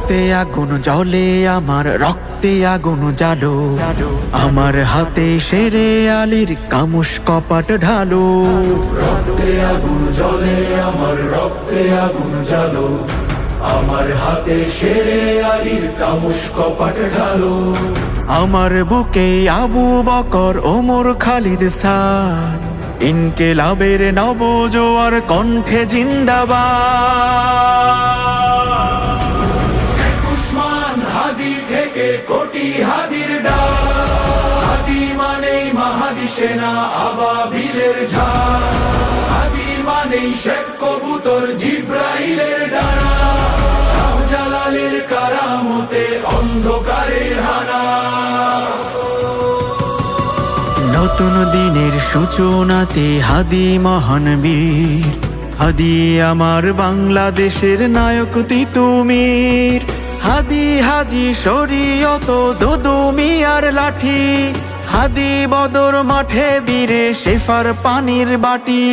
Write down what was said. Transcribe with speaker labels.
Speaker 1: রক্তে আগুন জ্বলে, আমার রক্তে আগুন জ্বালো, আমার হাতে শেরে আলীর কামুস কপাট ঢালো।
Speaker 2: রক্তে আগুন জ্বলে, আমার রক্তে আগুন জ্বালো, আমার হাতে শেরে আলীর কামুস কপাট ঢালো।
Speaker 1: আমার বুকে আবু বকর, ওমর, খালিদ সাদ, ইনকিলাবের নবজোয়ার কণ্ঠে জিন্দাবাদ।
Speaker 2: উসমান হাদি থেকে কোটি হাদির ডাক, হাদি মানেই মাহাদি সেনা আবাবিলের ঝাঁক, হাদি মানেই শেখ কবুতর জিব্রাইলের ডানা, শাহজালালের কারামতে অন্ধকারের হানা।
Speaker 1: নতুন দিনের সূচনাতে হাদি মহান বীর, হাদি আমার বাংলাদেশের নায়ক তিতুমির। হাদি হাজি শরীয়ত দুদু মিয়ার লাঠি, হাদি বদর মাঠে বীরে শেফার পানির বাটি।